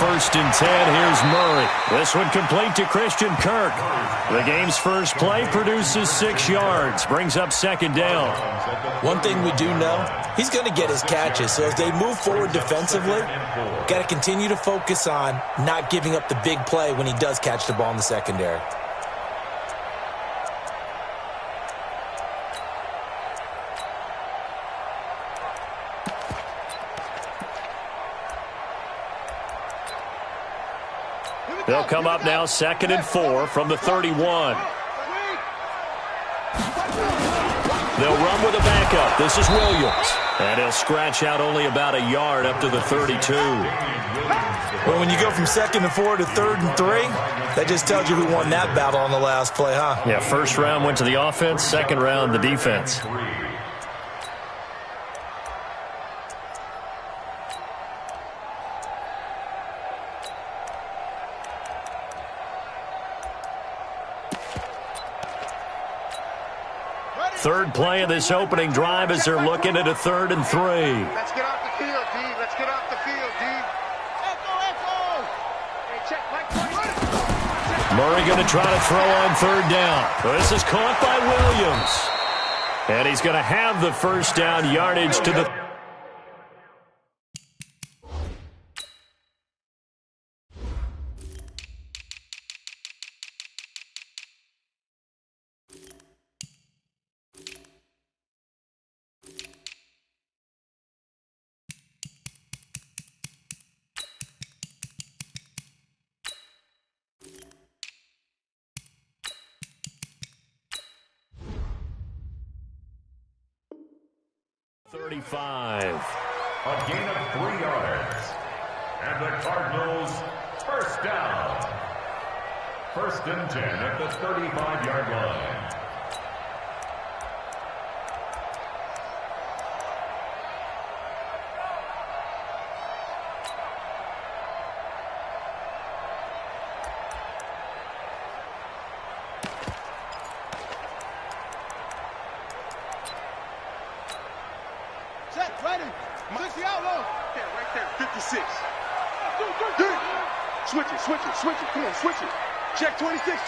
1st and 10. Here's Murray. This one complete to Christian Kirk. The game's first play produces 6 yards. Brings up 2nd down. One thing we do know, he's going to get his catches. So as they move forward defensively, got to continue to focus on not giving up the big play when he does catch the ball in the secondary. They'll come up now 2nd and 4 from the 31. They'll run with a backup. This is Williams. And he'll scratch out only about a yard up to the 32. Well, when you go from 2nd and 4 to 3rd and 3, that just tells you who won that battle on the last play, huh? Yeah, 1st round went to the offense, 2nd round the defense. Third play of this opening drive as they're looking at a 3rd and 3. Let's get off the field, D. Let's get off the field, D. Echo! Hey, check, Mike. Murray going to try to throw on 3rd down. This is caught by Williams. And he's going to have the 1st down yardage to the... A gain of 3 yards. And the Cardinals, 1st down. 1st and 10 at the 35-yard line. Ready. 60 out low. Yeah, right there. 56. Switch it. Come on, switch it. Check 26.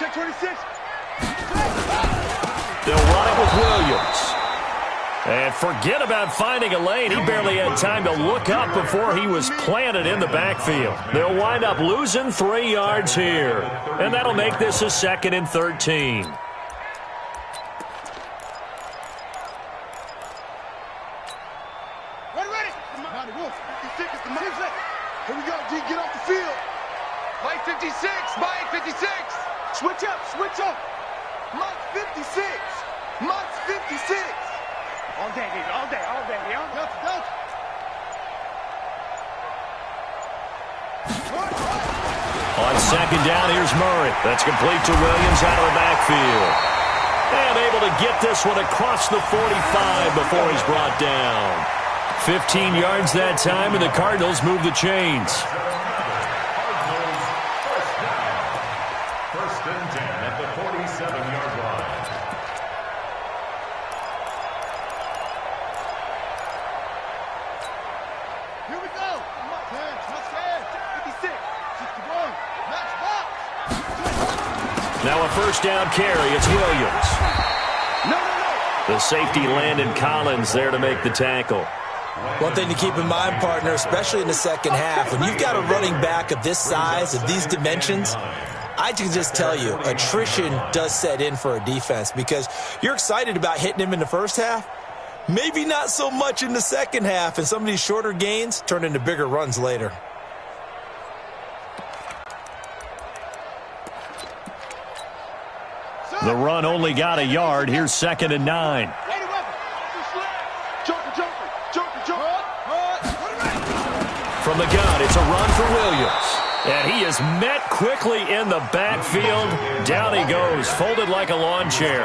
They'll run it with Williams. And forget about finding a lane. He barely had time to look up before he was planted in the backfield. They'll wind up losing 3 yards here. And that'll make this a 2nd and 13. Here we go, D, get off the field. Mike 56. Switch up. Mike 56. All day, yeah? Don't. On 2nd down, here's Murray. That's complete to Williams out of the backfield. And able to get this one across the 45 before he's brought down. 15 yards that time, and the Cardinals move the chains. Cardinals, 1st down. 1st and 10 at the 47-yard line. Here we go. 56. 61. Match box. Now a 1st down carry. It's Williams. No. The safety Landon Collins there to make the tackle. One thing to keep in mind, partner, especially in the second half, when you've got a running back of this size, of these dimensions, I can just tell you, attrition does set in for a defense because you're excited about hitting him in the first half, maybe not so much in the second half, and some of these shorter gains turn into bigger runs later. The run only got a yard. Here's 2nd and 9. From the gun, it's a run for Williams. And he is met quickly in the backfield. Down he goes, folded like a lawn chair.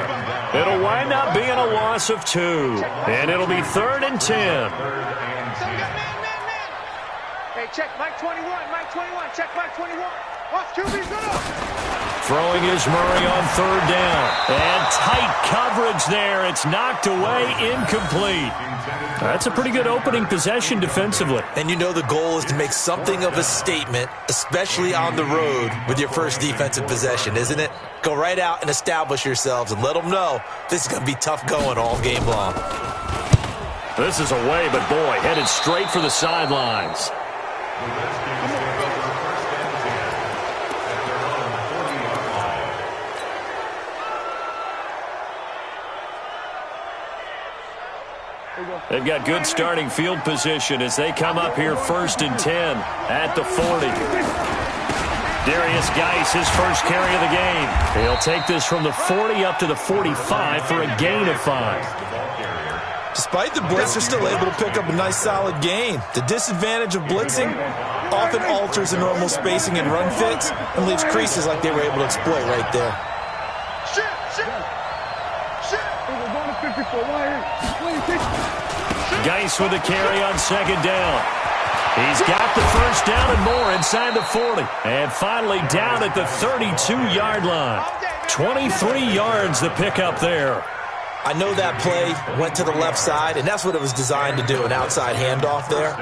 It'll wind up being a loss of 2. And it'll be 3rd and 10. Hey, check Mike 21. Check Mike 21. Throwing is Murray on third down. And tight coverage there. It's knocked away, incomplete. That's a pretty good opening possession defensively. And you know the goal is to make something of a statement, especially on the road with your first defensive possession, isn't it? Go right out and establish yourselves and let them know this is going to be tough going all game long. This is away, but boy, headed straight for the sidelines. They've got good starting field position as they come up here 1st and 10 at the 40. Darius Geis, his first carry of the game. He'll take this from the 40 up to the 45 for a gain of 5. Despite the blitz, they're still able to pick up a nice solid gain. The disadvantage of blitzing often alters the normal spacing and run fits and leaves creases like they were able to exploit right there. Geis with a carry on 2nd down. He's got the first down and more inside the 40. And finally down at the 32-yard line. 23 yards the pickup there. I know that play went to the left side, and that's what it was designed to do, an outside handoff there.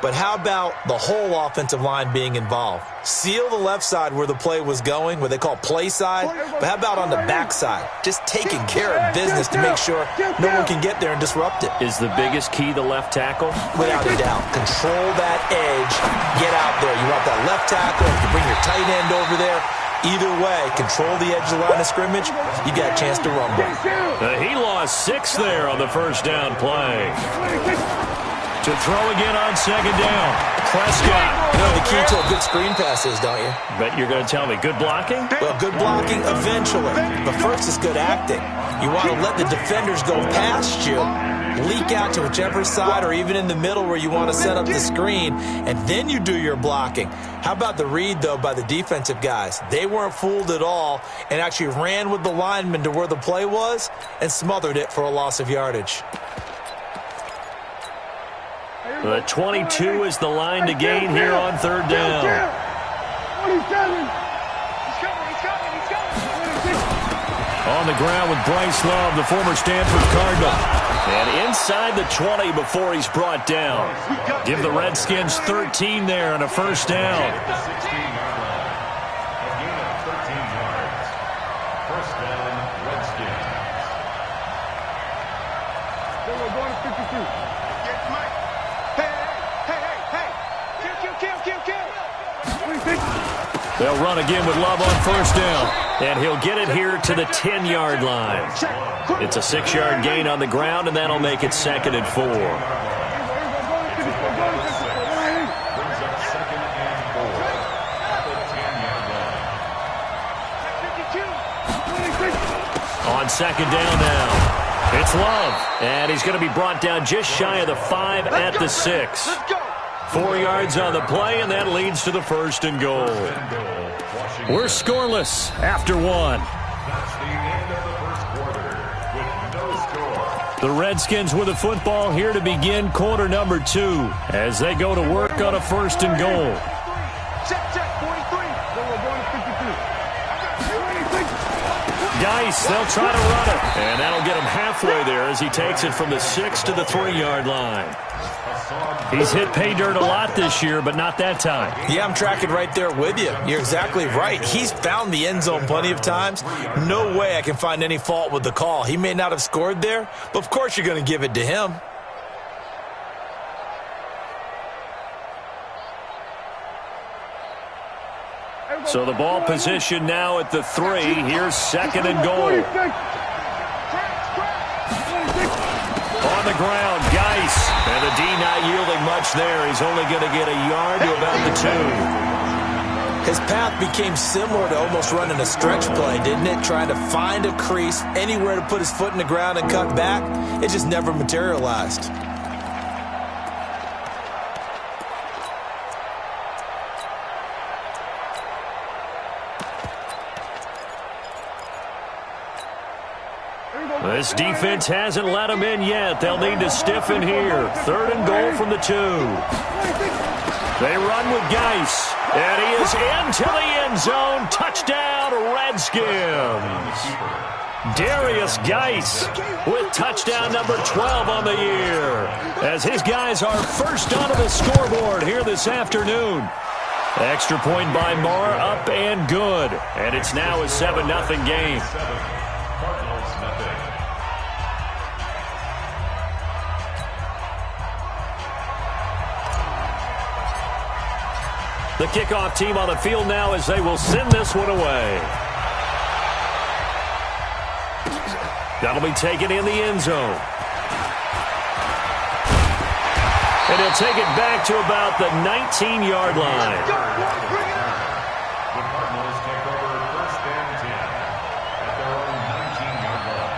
But how about the whole offensive line being involved? Seal the left side where the play was going, what they call play side, but how about on the back side? Just taking care of business to make sure no one can get there and disrupt it. Is the biggest key the left tackle? Without a doubt. Control that edge. Get out there. You want that left tackle. You bring your tight end over there. Either way, control the edge of the line of scrimmage. You got a chance to rumble. He lost 6 there on the first down play. To throw again on 2nd down. Prescott. You know the key to a good screen pass is, don't you? Bet you're going to tell me good blocking? Well, good blocking eventually. But first is good acting. You want to let the defenders go past you, leak out to whichever side or even in the middle where you want to set up the screen, and then you do your blocking. How about the read, though, by the defensive guys? They weren't fooled at all and actually ran with the lineman to where the play was and smothered it for a loss of yardage. The 22 is the line to gain here on 3rd down. On the ground with Bryce Love, the former Stanford Cardinal. And inside the 20 before he's brought down. Give the Redskins 13 there and a first down. They'll run again with Love on 1st down. And he'll get it here to the 10-yard line. It's a 6-yard gain on the ground, and that'll make it 2nd and 4. On 2nd down now. It's Love. And he's going to be brought down just shy of the 5 at the 6. 4 yards on the play, and that leads to the 1st and goal. We're scoreless after 1. The Redskins with the football here to begin quarter number 2 as they go to work on a 1st and goal. Geis, they'll try to run it. And that'll get him halfway there as he takes it from the 6 to the 3-yard line. He's hit pay dirt a lot this year, but not that time. Yeah, I'm tracking right there with you. You're exactly right. He's found the end zone plenty of times. No way I can find any fault with the call. He may not have scored there, but of course you're going to give it to him. So the ball position now at the 3. Here's 2nd and goal. On the ground, Geis. And the D not yielding much there. He's only going to get a yard to about the 2. His path became similar to almost running a stretch play, didn't it? Trying to find a crease, anywhere to put his foot in the ground and cut back. It just never materialized. This defense hasn't let them in yet. They'll need to stiffen here. 3rd and goal from the 2. They run with Geis. And he is into the end zone. Touchdown, Redskins. Darius Geis with touchdown number 12 on the year, as his guys are first onto the scoreboard here this afternoon. Extra point by Moore, up and good. And it's now a 7-0 game. The kickoff team on the field now as they will send this one away. That'll be taken in the end zone. And he'll take it back to about the 19-yard line. The Cardinals take over 1st and 10 at their own 19-yard line.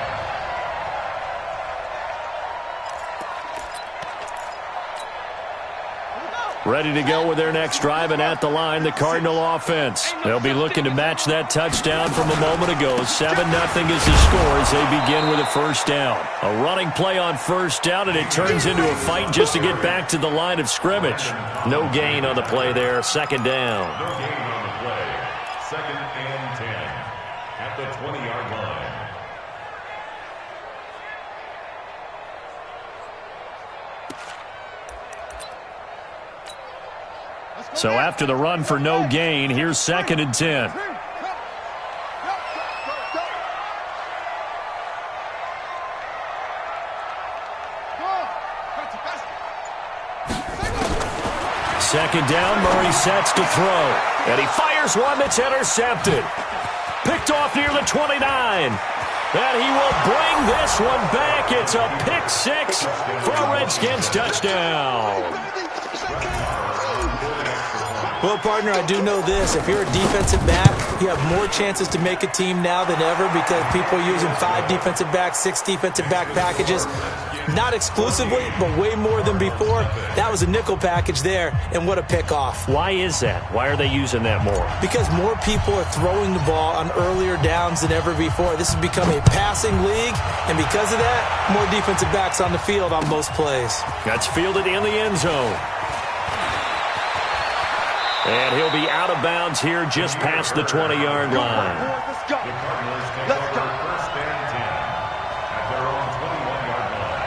Ready to go with their next drive, and at the line, the Cardinal offense. They'll be looking to match that touchdown from a moment ago. 7-0 is the score as they begin with a first down. A running play on first down, and it turns into a fight just to get back to the line of scrimmage. No gain on the play there. 2nd down. No gain on the play. 2nd and 10 at the 20-yard line. So after the run for no gain, here's 2nd and 10. Second down, Murray sets to throw. And he fires one that's intercepted. Picked off near the 29. And he will bring this one back. It's a pick 6 for a Redskins touchdown. Well, partner, I do know this. If you're a defensive back, you have more chances to make a team now than ever because people are using 5 defensive backs, 6 defensive back packages. Not exclusively, but way more than before. That was a nickel package there, and what a pickoff. Why is that? Why are they using that more? Because more people are throwing the ball on earlier downs than ever before. This has become a passing league, and because of that, more defensive backs on the field on most plays. That's fielded in the end zone. And he'll be out of bounds here just past the 20-yard line. Let's go. The Cardinals take Let's over go. 1st and 10 at their own 21-yard line.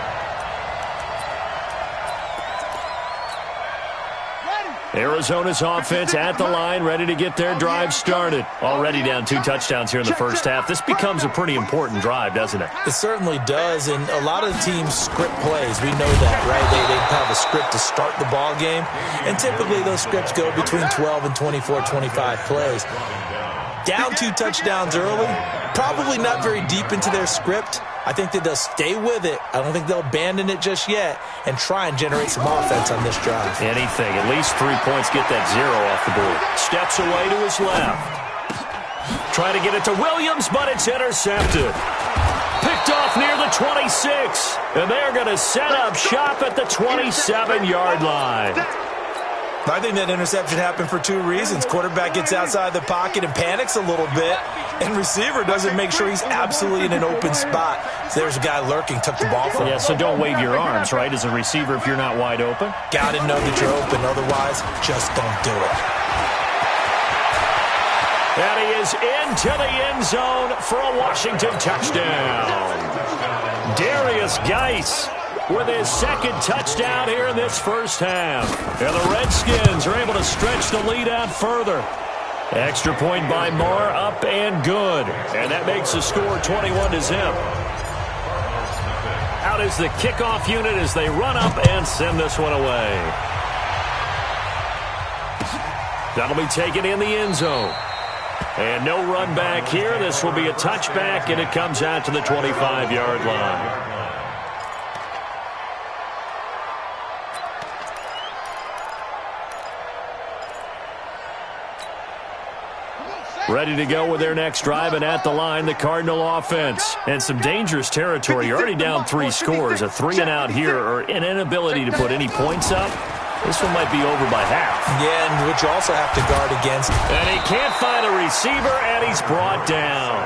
Arizona's offense at the line, ready to get their drive started. Already down 2 touchdowns here in the first half. This becomes a pretty important drive, doesn't it? It certainly does, and a lot of teams script plays. We know that, right? They have a script to start the ball game, and typically those scripts go between 12 and 24, 25 plays. Down 2 touchdowns early, probably not very deep into their script. I think that they'll stay with it. I don't think they'll abandon it just yet and try and generate some offense on this drive. Anything. At least 3 points, get that 0 off the board. Steps away to his left. Trying to get it to Williams, but it's intercepted. Picked off near the 26. And they're going to set up shop at the 27-yard line. I think that interception happened for 2 reasons. Quarterback gets outside the pocket and panics a little bit, and receiver doesn't make sure he's absolutely in an open spot. So there's a guy lurking, took the ball from him. Yeah, so don't wave your arms, right, as a receiver if you're not wide open? Got to know that you're open. Otherwise, just don't do it. And he is into the end zone for a Washington touchdown. Darius Geis with his 2nd touchdown here in this first half. And the Redskins are able to stretch the lead out further. Extra point by Moore, up and good. And that makes the score 21-0. Out is the kickoff unit as they run up and send this one away. That'll be taken in the end zone. And no run back here. This will be a touchback, and it comes out to the 25-yard line. Ready to go with their next drive, and at the line, the Cardinal offense. And some dangerous territory. You're already down 3 scores. A 3-and-out here, or an inability to put any points up. This one might be over by half. Yeah, and which you also have to guard against. And he can't find a receiver, and he's brought down.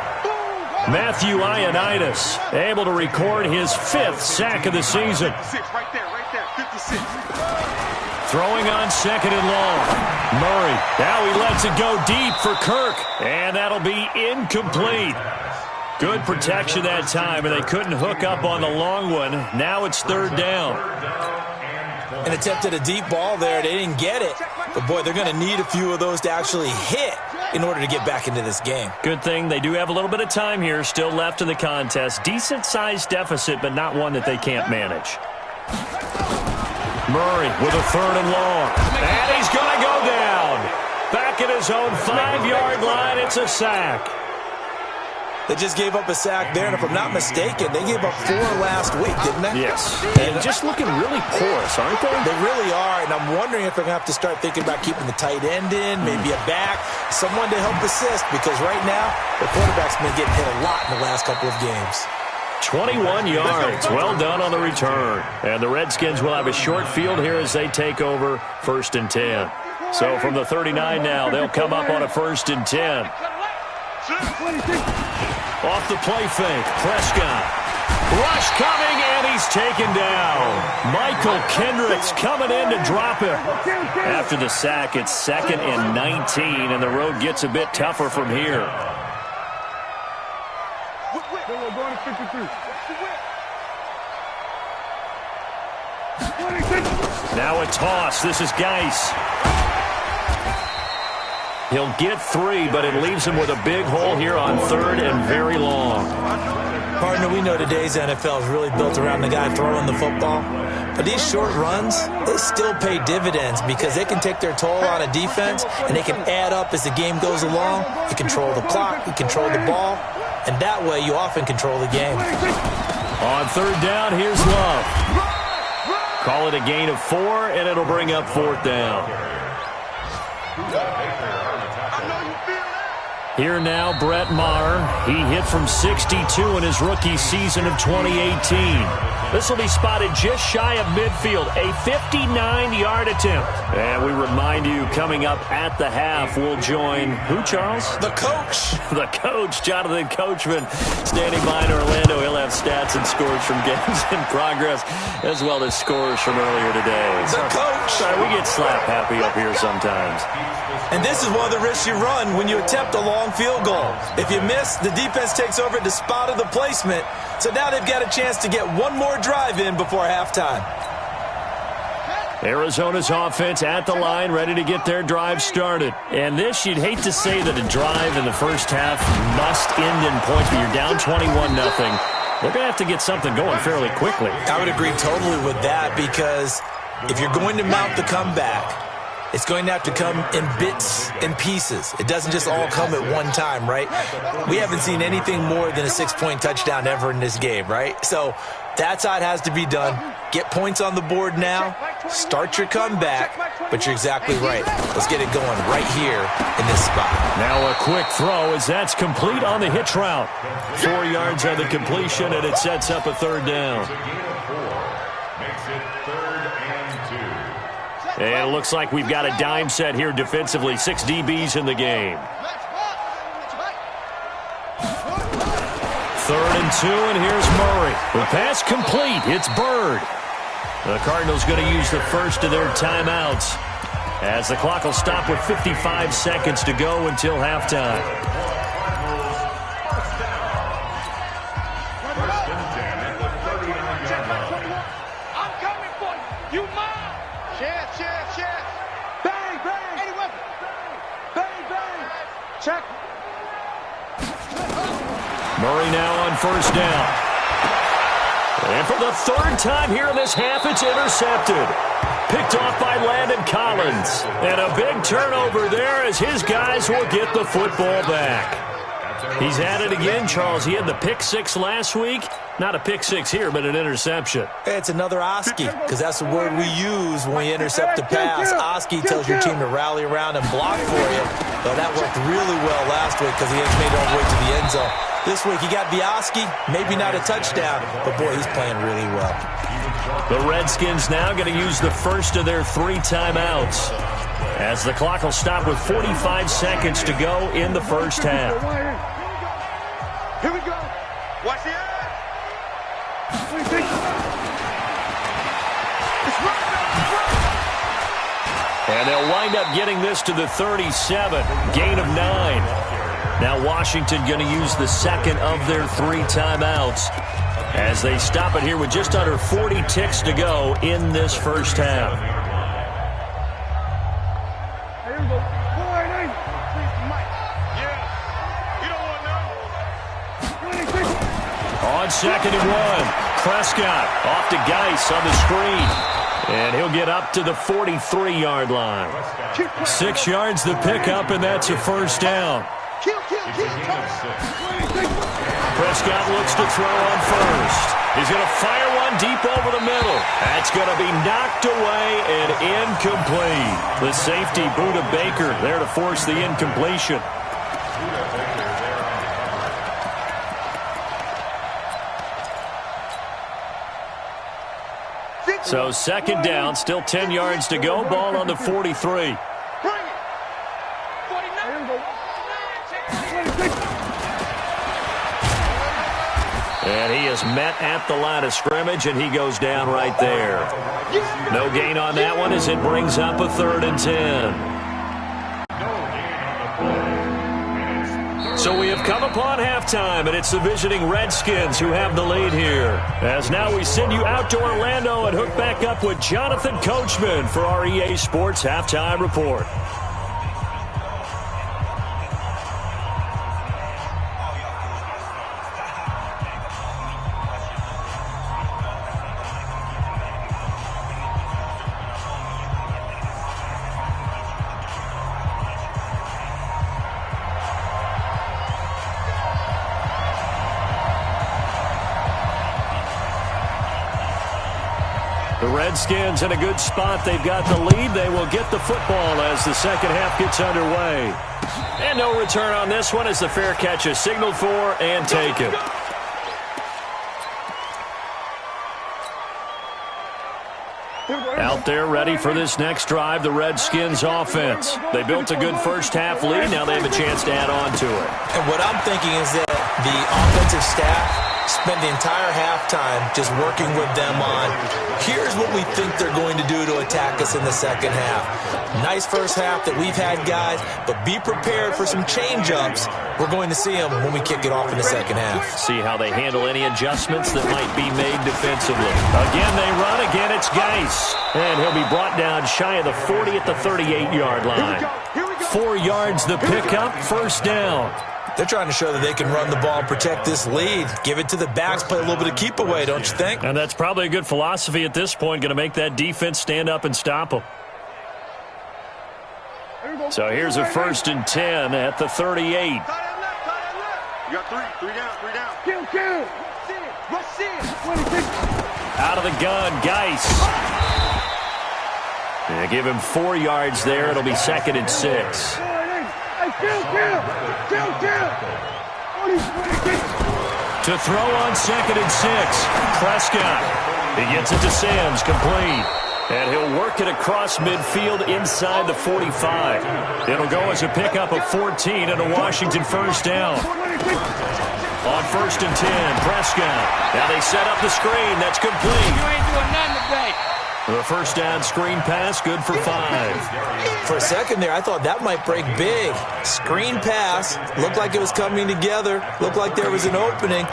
Matthew Ioannidis able to record his 5th sack of the season. Right there, 56. Throwing on second and long. Murray. Now he lets it go deep for Kirk. And that'll be incomplete. Good protection that time, and they couldn't hook up on the long one. Now it's third down. An attempt at a deep ball there. They didn't get it. But, boy, they're going to need a few of those to actually hit in order to get back into this game. Good thing they do have a little bit of time here still left in the contest. Decent-sized deficit, but not one that they can't manage. Murray with a third and long. And he's going to go down. Back at his own 5-yard line, it's a sack. They just gave up a sack there, and if I'm not mistaken, they gave up 4 last week, didn't they? Yes. And just looking really porous, aren't they? They really are, and I'm wondering if they're going to have to start thinking about keeping the tight end in, maybe a back, someone to help assist, because right now, the quarterback's been getting hit a lot in the last couple of games. 21 yards. Well done on the return. And the Redskins will have a short field here as they take over 1st and 10. So from the 39 now, they'll come up on a 1st and 10. Off the play fake, Prescott. Rush coming, and he's taken down. Michael Kendricks coming in to drop him. After the sack, it's 2nd and 19, and the road gets a bit tougher from here. Now a toss. This is Geis. He'll get 3, but it leaves him with a big hole here on 3rd and very long. Partner, we know today's NFL is really built around the guy throwing the football. But these short runs, they still pay dividends because they can take their toll on a defense, and they can add up as the game goes along. You control the clock, you control the ball, and that way you often control the game. On 3rd down, here's Love. Call it a gain of 4, and it'll bring up 4th down. Here now, Brett Maher. He hit from 62 in his rookie season of 2018. This will be spotted just shy of midfield, a 59-yard attempt. And we remind you, coming up at the half, we'll join who, Charles? The coach. The coach, Jonathan Coachman, standing by in Orlando. He'll have stats and scores from games in progress, as well as scores from earlier today. The coach. Sorry, we get slap happy up here sometimes. And this is one of the risks you run when you attempt a long field goal. If you miss, the defense takes over at the spot of the placement. So now they've got a chance to get one more drive in before halftime. Arizona's offense at the line, ready to get their drive started. And this, you'd hate to say that a drive in the first half must end in points, but you're down 21-0. They're going to have to get something going fairly quickly. I would agree totally with that, because if you're going to mount the comeback, it's going to have to come in bits and pieces. It doesn't just all come at one time, right? We haven't seen anything more than a 6-point touchdown ever in this game, right? So that's how it has to be done. Get points on the board now. Start your comeback. But you're exactly right. Let's get it going right here in this spot. Now a quick throw as that's complete on the hitch route. 4 yards on the completion, and it sets up a 3rd down. And it looks like we've got a dime set here defensively. 6 DBs in the game. 3rd and 2, and here's Murray. The pass complete. It's Bird. The Cardinals going to use the first of their timeouts, as the clock will stop with 55 seconds to go until halftime. Murray now on 1st down. And for the 3rd time here in this half, it's intercepted. Picked off by Landon Collins. And a big turnover there as his guys will get the football back. He's at it again, Charles. He had the pick 6 last week. Not a pick 6 here, but an interception. It's another Oski, because that's the word we use when we intercept a pass. Oski tells your team to rally around and block for you. But that worked really well last week because he has made it all the way to the end zone. This week he got Bioski, maybe not a touchdown, but boy, he's playing really well. The Redskins now going to use the first of their 3 timeouts, as the clock will stop with 45 seconds to go in the first half. Here we go. Watch the eye. And they'll wind up getting this to the 37, gain of 9. Now Washington going to use the second of their 3 timeouts as they stop it here with just under 40 ticks to go in this first half. On 2nd and 1, Prescott off to Geis on the screen. And he'll get up to the 43-yard line. 6 yards the pickup, and that's a first down. Prescott looks to throw on first. He's going to fire one deep over the middle. That's going to be knocked away and incomplete. The safety, Buda Baker, there to force the incompletion. So 2nd down, still 10 yards to go. Ball on the 43. And he is met at the line of scrimmage, and he goes down right there. No gain on that one as it brings up a 3rd and 10. So we have come upon halftime, and it's the visiting Redskins who have the lead here. As now we send you out to Orlando and hook back up with Jonathan Coachman for our EA Sports Halftime Report. The Redskins in a good spot. They've got the lead. They will get the football as the second half gets underway. And no return on this one as the fair catch is signaled for and taken. Out there ready for this next drive, the Redskins offense. They built a good first half lead. Now they have a chance to add on to it. And what I'm thinking is that the offensive staff spend the entire halftime just working with them on, here's what we think they're going to do to attack us in the second half. Nice first half that we've had, guys, but be prepared for some change-ups. We're going to see them when we kick it off in the second half. See how they handle any adjustments that might be made defensively. Again, they run. Again, it's Geis. And he'll be brought down shy of the 40 at the 38-yard line. 4 yards the pickup, first down. They're trying to show that they can run the ball and protect this lead. Give it to the backs, play a little bit of keep away, don't you think? And that's probably a good philosophy at this point, going to make that defense stand up and stop them. So here's a 1st and 10 at the 38. You got three down. Kill. Out of the gun, Geis. They give him 4 yards there. It'll be 2nd and 6. To throw on 2nd and 6. Prescott. He gets it to Sims, complete. And he'll work it across midfield inside the 45. It'll go as a pickup of 14 and a Washington first down. On 1st and 10, Prescott. Now they set up the screen. That's complete. You ain't doing nothing today. The first down screen pass, good for 5. For a second there, I thought that might break big. Screen pass, looked like it was coming together, looked like there was an opening.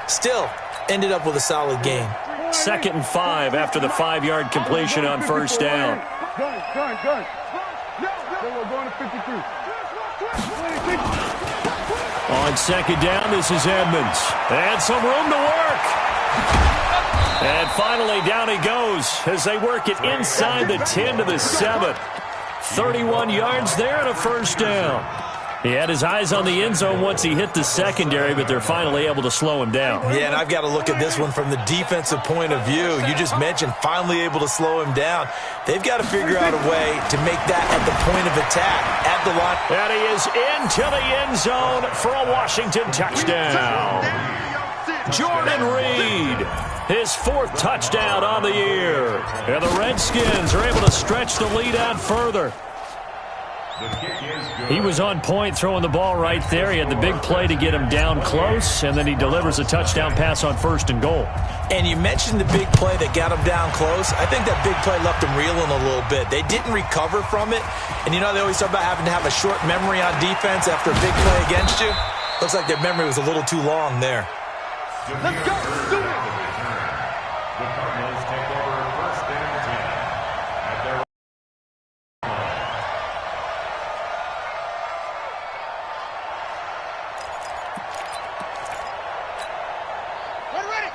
Still, ended up with a solid gain. 2nd and 5 after the 5-yard completion on first down. Gun. We're going to 52. On 2nd down, this is Edmonds. And some room to work. And finally, down he goes as they work it inside the 10 to the 7. 31 yards there and a first down. He had his eyes on the end zone once he hit the secondary, but they're finally able to slow him down. Yeah, and I've got to look at this one from the defensive point of view. You just mentioned finally able to slow him down. They've got to figure out a way to make that at the point of attack, at the line. And he is into the end zone for a Washington touchdown. Jordan Reed, his 4th touchdown on the year. And the Redskins are able to stretch the lead out further. The kick is good. He was on point throwing the ball right there. He had the big play to get him down close, and then he delivers a touchdown pass on 1st and goal. And you mentioned the big play that got him down close. I think that big play left him reeling a little bit. They didn't recover from it. And you know they always talk about having to have a short memory on defense after a big play against you. Looks like their memory was a little too long there. Let's go. Do it. The Cardinals take over 1st and 10 at their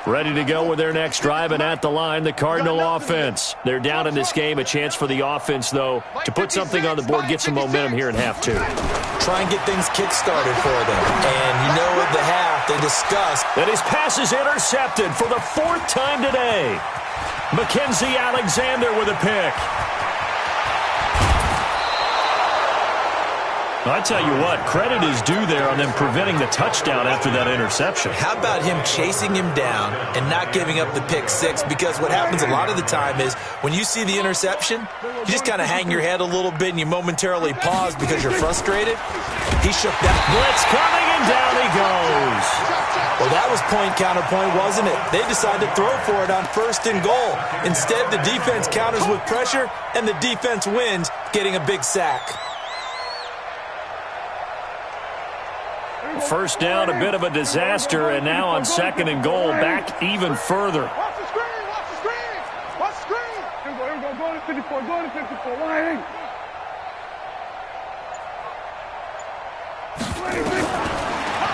Ready to go with their next drive, and at the line, the Cardinal offense. They're down in this game. A chance for the offense, though, to put something on the board, get some momentum here in half 2. Try and get things kick-started for them. And you know at the half, they discussed. And his pass is intercepted for the 4th time today. Mackenzie Alexander with a pick. I tell you what, credit is due there on them preventing the touchdown after that interception. How about him chasing him down and not giving up the pick 6? Because what happens a lot of the time is when you see the interception, you just kind of hang your head a little bit and you momentarily pause because you're frustrated. He shook that. Blitz coming, and down he goes. Well, that was point counterpoint, wasn't it? They decided to throw for it on 1st and goal. Instead, the defense counters with pressure, and the defense wins, getting a big sack. 1st down, a bit of a disaster, and now on 2nd and goal, back even further. Watch the screen. Watch the screen. Watch the screen. Here we go. Go to 54. Go to 54. Line.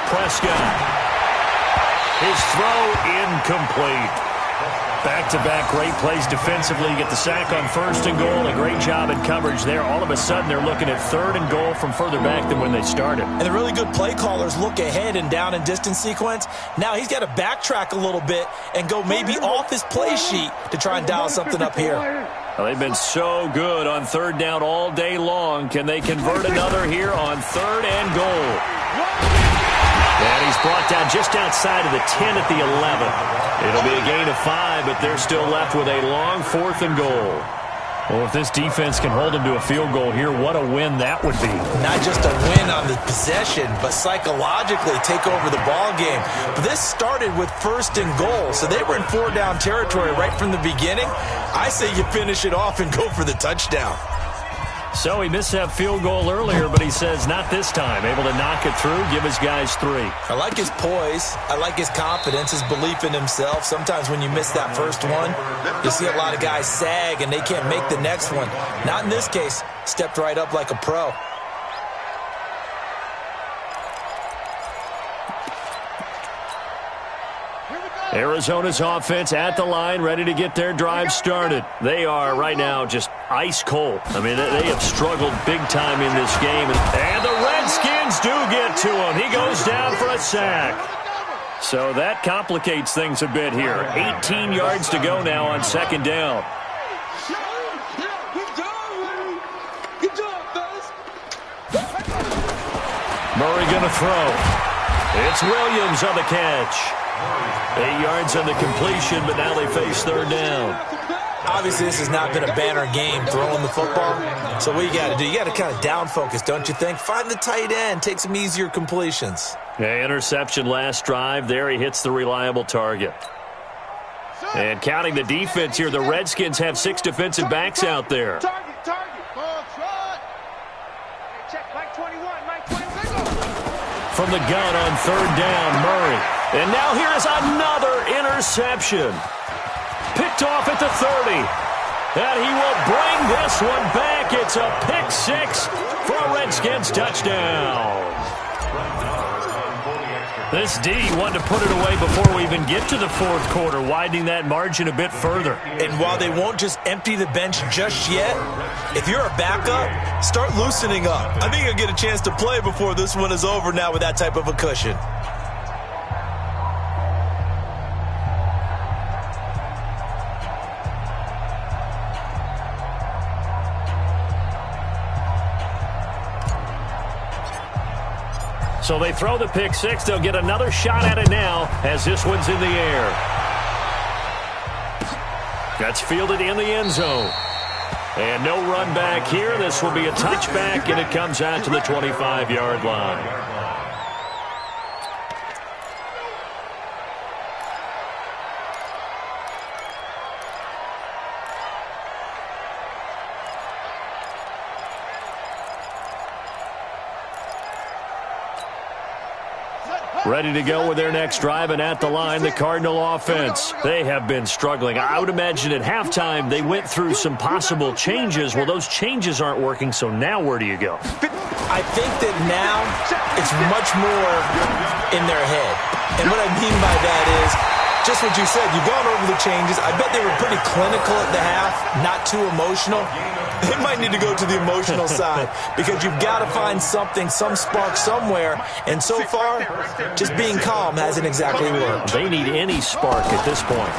Prescott. His throw incomplete. Back-to-back great plays defensively. Get the sack on 1st and goal. A great job in coverage there. All of a sudden, they're looking at 3rd and goal from further back than when they started. And the really good play callers look ahead and down and distance sequence. Now he's got to backtrack a little bit and go maybe off his play sheet to try and dial something up here. Well, they've been so good on 3rd down all day long. Can they convert another here on 3rd and goal? And he's brought down just outside of the 10 at the 11. It'll be a gain of 5, but they're still left with a long 4th and goal. Well, if this defense can hold them to a field goal here, what a win that would be. Not just a win on the possession, but psychologically take over the ball game. But this started with 1st and goal, so they were in 4-down territory right from the beginning. I say you finish it off and go for the touchdown. So he missed that field goal earlier, but he says not this time. Able to knock it through, give his guys 3. I like his poise. I like his confidence, his belief in himself. Sometimes when you miss that first one, you see a lot of guys sag and they can't make the next one. Not in this case. Stepped right up like a pro. Arizona's offense at the line, ready to get their drive started. They are right now just ice cold. I mean, they have struggled big time in this game. And the Redskins do get to him. He goes down for a sack. So that complicates things a bit here. 18 yards to go now on 2nd down. Murray going to throw. It's Williams on the catch. 8 yards on the completion, but now they face 3rd down. Obviously, this has not been a banner game throwing the football. So what you got to do, you got to kind of down focus, don't you think? Find the tight end, take some easier completions. Yeah, interception last drive. There he hits the reliable target. And counting the defense here, the Redskins have 6 defensive backs out there. Target. Ball shot. Hey, check Mike 21. Mike 21. From the gun on 3rd down, Murray. And now here is another interception. Picked off at the 30. And he will bring this one back. It's a pick 6 for a Redskins touchdown. This D wanted to put it away before we even get to the 4th quarter, widening that margin a bit further. And while they won't just empty the bench just yet, if you're a backup, start loosening up. I think you'll get a chance to play before this one is over now with that type of a cushion. So they throw the pick 6. They'll get another shot at it now as this one's in the air. That's fielded in the end zone. And no run back here. This will be a touchback, and it comes out to the 25-yard line. Ready to go with their next drive, and at the line, the Cardinal offense. They have been struggling. I would imagine at halftime they went through some possible changes. Well, those changes aren't working, so now where do you go? I think that now it's much more in their head. And what I mean by that is just what you said. You've gone over the changes. I bet they were pretty clinical at the half, not too emotional. They might need to go to the emotional side because you've got to find something, some spark somewhere. And so far, just being calm hasn't exactly worked. They need any spark at this point.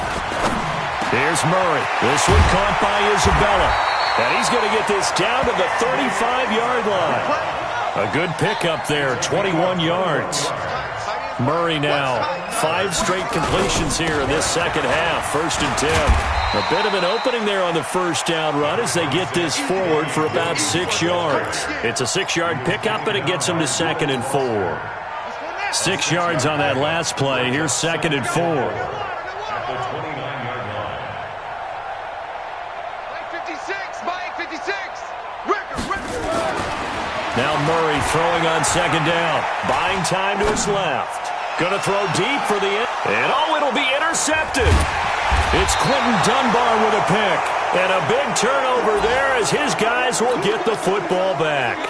Here's Murray. This one caught by Isabella. And he's going to get this down to the 35-yard line. A good pickup there, 21 yards. Murray now, 5 straight completions here in this second half. 1st and 10. A bit of an opening there on the first down run as they get this forward for about 6 yards. It's a 6-yard pickup, and it gets them to 2nd and 4. 6 yards on that last play. Here's 2nd and 4. At the 29-yard line. Mike 56. Now Murray throwing on 2nd down. Buying time to his left. Going to throw deep for the end. And it'll be intercepted. It's Quentin Dunbar with a pick. And a big turnover there as his guys will get the football back.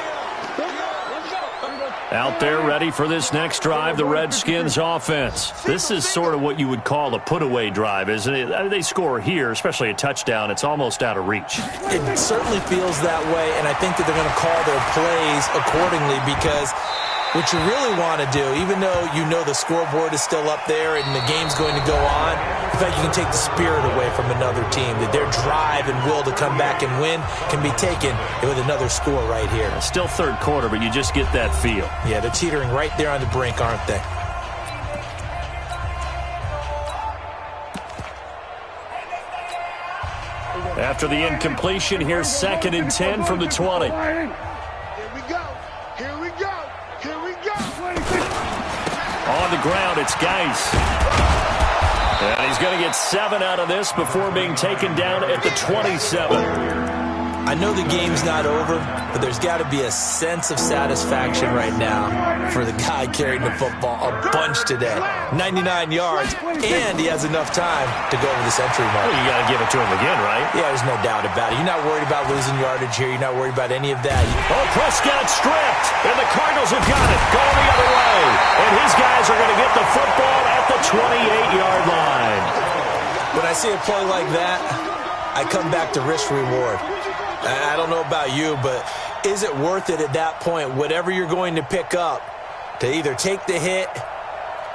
Out there ready for this next drive, the Redskins offense. This is sort of what you would call a put-away drive, isn't it? I mean, they score here, especially a touchdown. It's almost out of reach. It certainly feels that way, and I think that they're going to call their plays accordingly because what you really want to do, even though you know the scoreboard is still up there and the game's going to go on, in fact, you can take the spirit away from another team, that their drive and will to come back and win can be taken with another score right here. Still third quarter, but you just get that feel. Yeah, they're teetering right there on the brink, aren't they? After the incompletion, here's 2nd and 10 from the 20. On the ground, it's Geis. And he's going to get 7 out of this before being taken down at the 27. I know the game's not over, but there's got to be a sense of satisfaction right now for the guy carrying the football a bunch today. 99 yards, and he has enough time to go over the century mark. Well, you got to give it to him again, right? Yeah, there's no doubt about it. You're not worried about losing yardage here. You're not worried about any of that. Prescott stripped, and the Cardinals have got it, going the other way. And his guys are going to get the football at the 28-yard line. When I see a play like that, I come back to risk-reward. I don't know about you, but is it worth it at that point, whatever you're going to pick up, to either take the hit,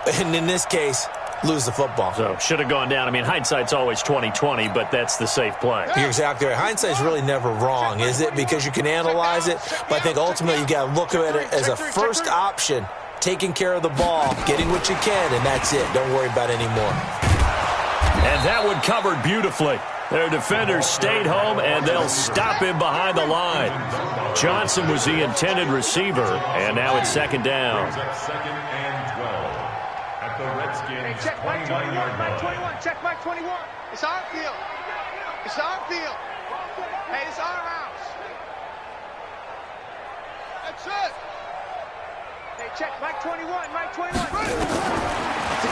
and in this case, lose the football? So, should have gone down. I mean, hindsight's always 20/20, but that's the safe play. You're exactly right. Hindsight's really never wrong, is it? Because you can analyze it, but I think ultimately you got to look at it as a first option, taking care of the ball, getting what you can, and that's it. Don't worry about any more. And that one covered beautifully. Their defenders stayed home, and they'll stop him behind the line. Johnson was the intended receiver, and now it's 2nd down. 2nd and 12 at the Redskins' Check Mike 21, 29-yard Mike line. 21, check Mike 21. It's our field. It's our field. Hey, it's our house. That's it. Hey, check Mike 21, Mike 21.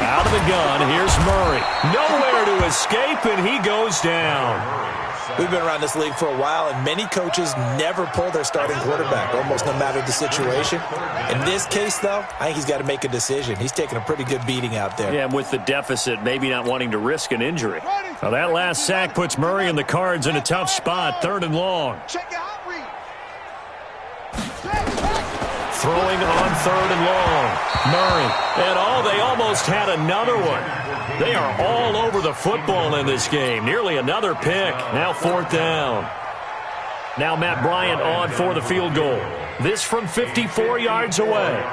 Out of the gun, here's Murray. Nowhere to escape, and he goes down. We've been around this league for a while, and many coaches never pull their starting quarterback, almost no matter the situation. In this case, though, I think he's got to make a decision. He's taking a pretty good beating out there. Yeah, and with the deficit, maybe not wanting to risk an injury. Now, that last sack puts Murray and the Cards in a tough spot, 3rd and long. Check your hot read. Throwing on 3rd and long. Murray. And they almost had another one. They are all over the football in this game. Nearly another pick. Now 4th down. Now Matt Bryant on for the field goal. This from 54 yards away.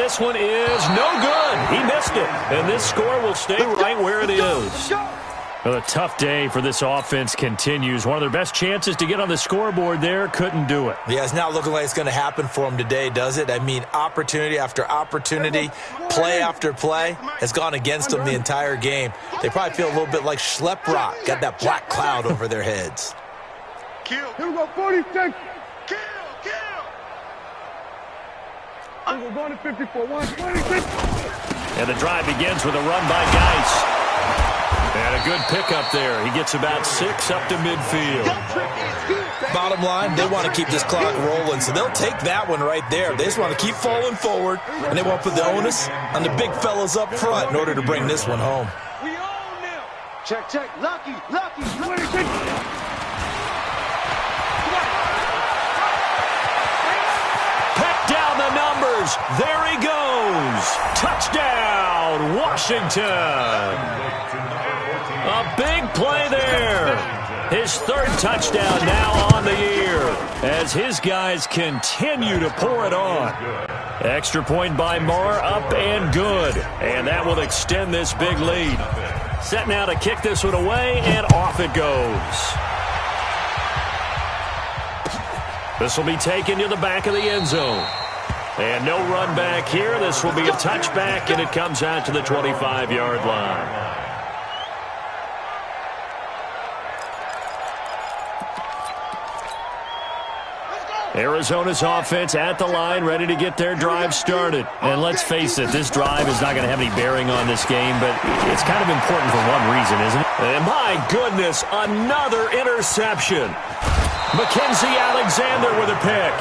this one is no good. He missed it. And this score will stay right where it is. Well, a tough day for this offense continues. One of their best chances to get on the scoreboard there, couldn't do it. Yeah, it's not looking like it's going to happen for them today, does it? I mean, opportunity after opportunity, play after play has gone against them the entire game. They probably feel a little bit like Schlep Rock, got that black cloud over their heads. Kill. Here we go, 40 seconds. Kill. We're going to 54. 126. And the drive begins with a run by Geis. And a good pickup there. He gets about 6 up to midfield. Bottom line, they want to keep this clock rolling, so they'll take that one right there. They just want to keep falling forward, and they want to put the onus on the big fellas up front in order to bring this one home. We own them. Check. Lucky. 26. Peck down the numbers. There he goes. Touchdown, Washington. A big play there. His 3rd touchdown now on the year as his guys continue to pour it on. Extra point by Marr, up and good. And that will extend this big lead. Set now to kick this one away, and off it goes. This will be taken to the back of the end zone. And no run back here. This will be a touchback, and it comes out to the 25-yard line. Arizona's offense at the line, ready to get their drive started. And let's face it, this drive is not going to have any bearing on this game, but it's kind of important for one reason, isn't it? And my goodness, another interception. Mackenzie Alexander with a pick.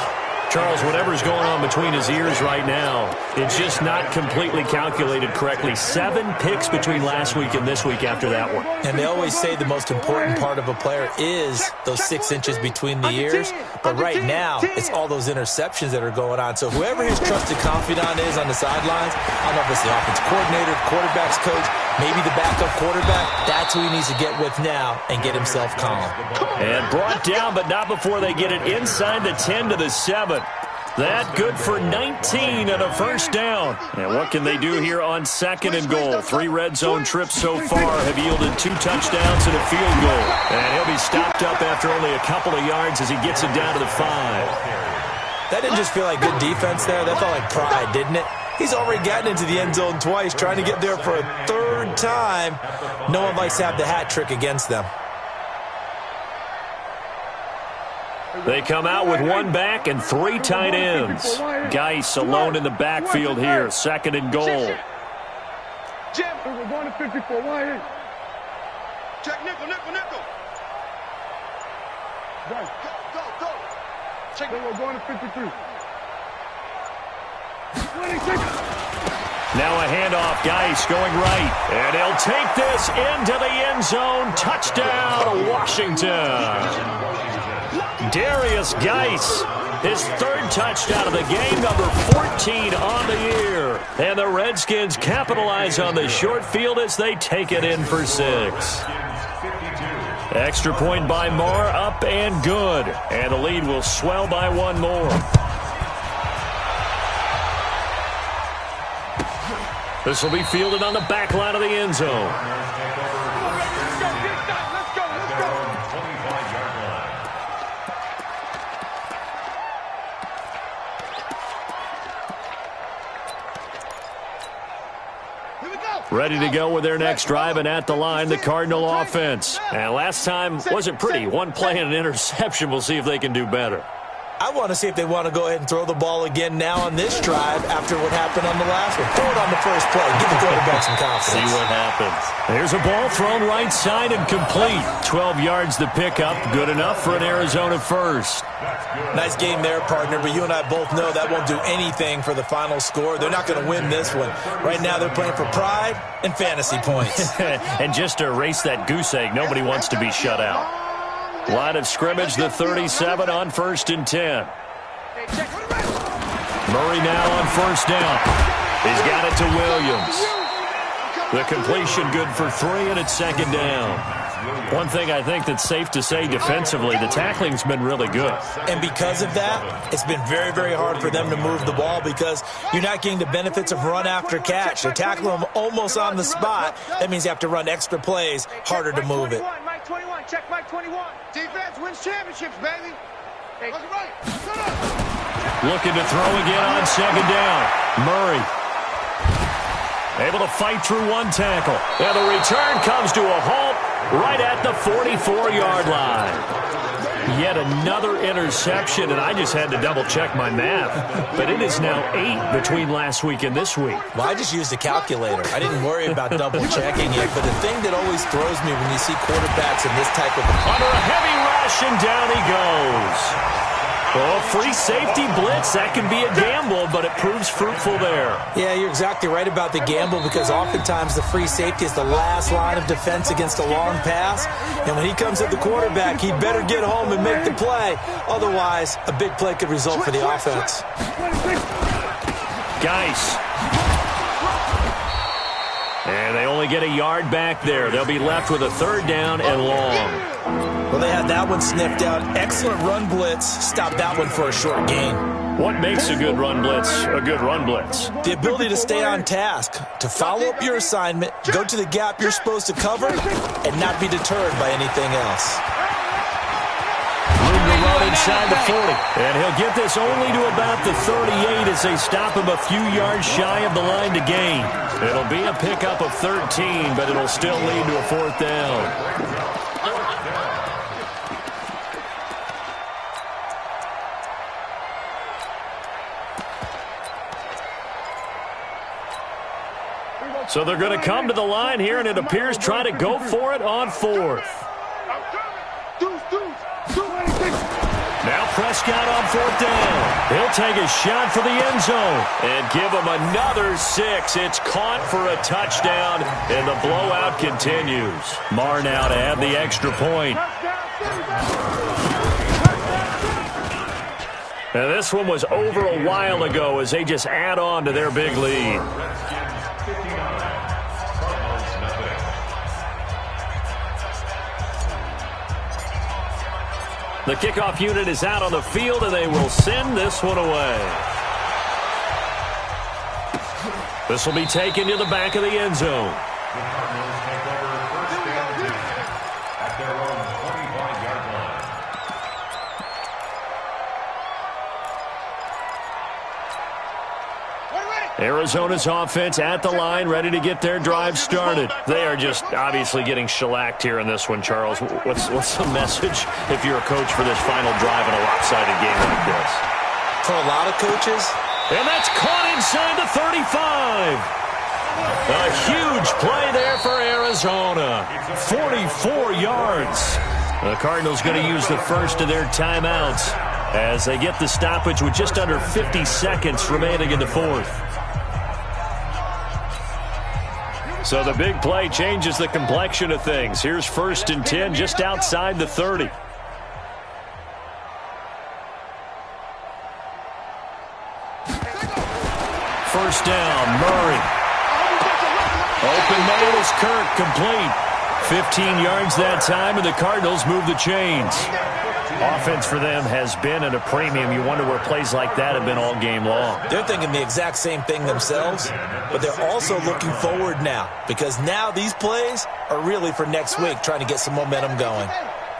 Charles, whatever's going on between his ears right now, it's just not completely calculated correctly. 7 picks between last week and this week after that one. And they always say the most important part of a player is those 6 inches between the ears. But right now, it's all those interceptions that are going on. So whoever his trusted confidant is on the sidelines, I don't know if it's the offense coordinator, quarterback's coach, maybe the backup quarterback, that's who he needs to get with now and get himself calm. And brought down, but not before they get it inside the 10 to the 7. That good for 19 and a first down. And what can they do here on 2nd and goal? 3 red zone trips so far have yielded 2 touchdowns and a field goal. And he'll be stopped up after only a couple of yards as he gets it down to the 5. That didn't just feel like good defense there. That felt like pride, didn't it? He's already gotten into the end zone twice, trying to get there for a 3rd time. No one likes to have the hat trick against them. They come out with 1 back and 3 tight ends. Geis alone in the backfield here. 2nd and goal. Jim, we're going to 54. Why here? Check nickel. Go. Check. We're going to 53. 26. Now a handoff. Geis going right. And he'll take this into the end zone. Touchdown, Washington. Darius Geis, his 3rd touchdown of the game, number 14 on the year. And the Redskins capitalize on the short field as they take it in for 6. Extra point by Marr, up and good. And the lead will swell by 1 more. This will be fielded on the back line of the end zone. Ready to go with their next drive, and at the line, the Cardinal offense. And last time wasn't pretty. 1 play and an interception. We'll see if they can do better. I want to see if they want to go ahead and throw the ball again now on this drive after what happened on the last one. Throw it on the first play. Give the quarterback some confidence. See what happens. There's a ball thrown right side and complete. 12 yards to pick up. Good enough for an Arizona first. Nice game there, partner, but you and I both know that won't do anything for the final score. They're not going to win this one. Right now they're playing for pride and fantasy points. And just to erase that goose egg, nobody wants to be shut out. Line of scrimmage, the 37 on 1st and 10. Murray now on 1st down. He's got it to Williams. The completion good for 3, and it's 2nd down. One thing I think that's safe to say defensively, the tackling's been really good. And because of that, it's been very, very hard for them to move the ball because you're not getting the benefits of run after catch. They tackle them almost on the spot. That means you have to run extra plays, harder to move it. Mike 21, check Mike 21. Defense wins championships, baby. Hey. Right. Looking to throw again on second down. Murray able to fight through one tackle. And the return comes to a halt right at the 44-yard line. Yet another interception, and I just had to double-check my math. But it is now 8 between last week and this week. Well, I just used a calculator. I didn't worry about double-checking it. But the thing that always throws me when you see quarterbacks in this type of... Under a heavy rush, and down he goes. Oh, free safety blitz. That can be a gamble, but it proves fruitful there. Yeah, you're exactly right about the gamble because oftentimes the free safety is the last line of defense against a long pass. And when he comes at the quarterback, he better get home and make the play. Otherwise, a big play could result for the offense. Geis. And they only get a yard back there. They'll be left with a third down and long. Well, they had that one sniffed out. Excellent run blitz. Stop that one for a short gain. What makes a good run blitz a good run blitz? The ability to stay on task, to follow up your assignment, go to the gap you're supposed to cover, and not be deterred by anything else. Room to run inside the 40. And he'll get this only to about the 38 as they stop him a few yards shy of the line to gain. It'll be a pickup of 13, but it'll still lead to a fourth down. So they're going to come to the line here, and it appears try to go for it on fourth. Now Prescott on fourth down. He'll take a shot for the end zone and give him another 6. It's caught for a touchdown, and the blowout continues. Marr now to add the extra point. Now this one was over a while ago as they just add on to their big lead. The kickoff unit is out on the field, and they will send this one away. This will be taken to the back of the end zone. Arizona's offense at the line, ready to get their drive started. They are just obviously getting shellacked here in this one, Charles. What's the message if you're a coach for this final drive in a lopsided game like this? For a lot of coaches. And that's caught inside the 35. A huge play there for Arizona. 44 yards. The Cardinals going to use the first of their timeouts as they get the stoppage with just under 50 seconds remaining in the fourth. So the big play changes the complexion of things. Here's 1st and 10 just outside the 30. First down, Murray. Open man is Kirk, complete. 15 yards that time, and the Cardinals move the chains. Offense for them has been at a premium. You wonder where plays like that have been all game long. They're thinking the exact same thing themselves, but they're also looking forward now because now these plays are really for next week, trying to get some momentum going.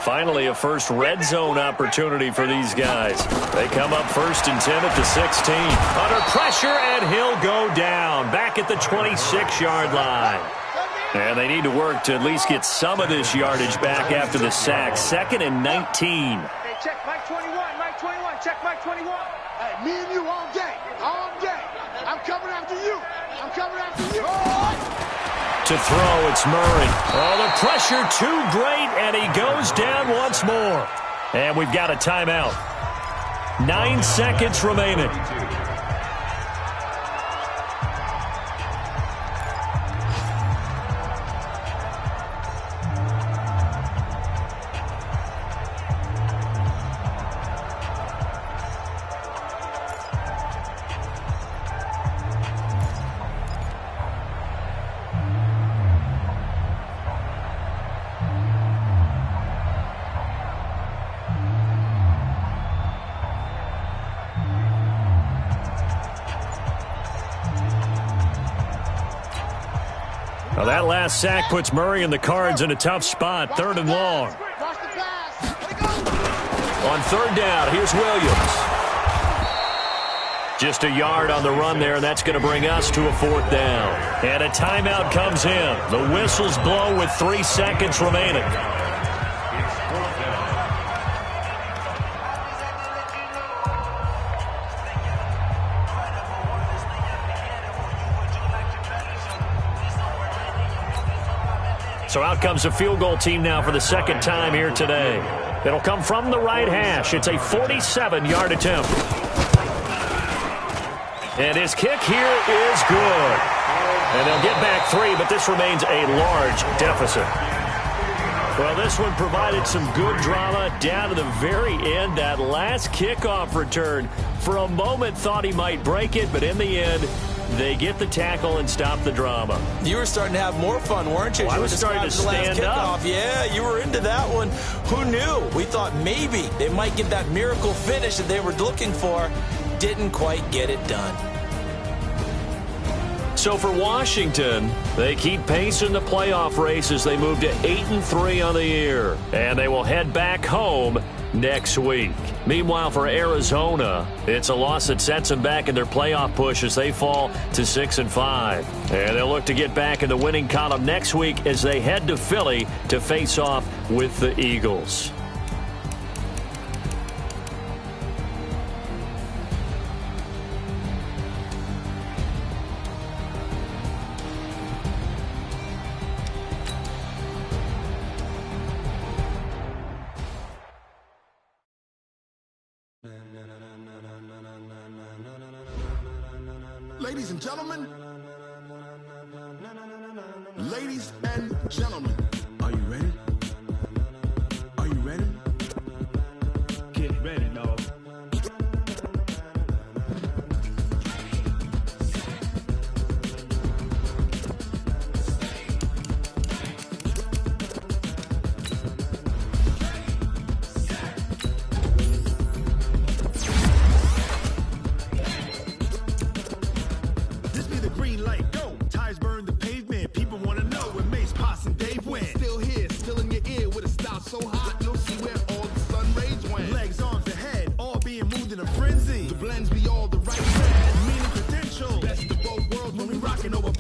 Finally, a first red zone opportunity for these guys. They come up 1st and 10 at the 16. Under pressure, and he'll go down back at the 26-yard line. And they need to work to at least get some of this yardage back after the sack. 2nd and 19. Hey, check Mike 21, Mike 21, check Mike 21. Hey, me and you all day, all day. I'm coming after you. I'm coming after you. To throw, it's Murray. Oh, the pressure too great, and he goes down once more. And we've got a timeout. 9 seconds remaining. Well, that last sack puts Murray and the Cards in a tough spot. 3rd and long. On 3rd down, here's Williams. Just a yard on the run there, and that's going to bring us to a 4th down. And a timeout comes in. The whistles blow with 3 seconds remaining. So out comes the field goal team now for the 2nd time here today. It'll come from the right hash. It's a 47-yard attempt. And his kick here is good. And they'll get back 3, but this remains a large deficit. Well, this one provided some good drama down to the very end. That last kickoff return, for a moment thought he might break it, but in the end, they get the tackle and stop the drama. You were starting to have more fun, weren't you? Well, I was starting to stand up. Yeah, you were into that one. Who knew? We thought maybe they might get that miracle finish that they were looking for. Didn't quite get it done. So for Washington, they keep pace in the playoff race as they move to 8-3 on the year. And they will head back home next week. Meanwhile, for Arizona, it's a loss that sets them back in their playoff push as they fall to 6-5. And they'll look to get back in the winning column next week as they head to Philly to face off with the Eagles. Ladies and gentlemen, are you ready? Are you ready? Get ready, dog. Blends be all the right brand, meaning credential. Best of both worlds when we rockin' over.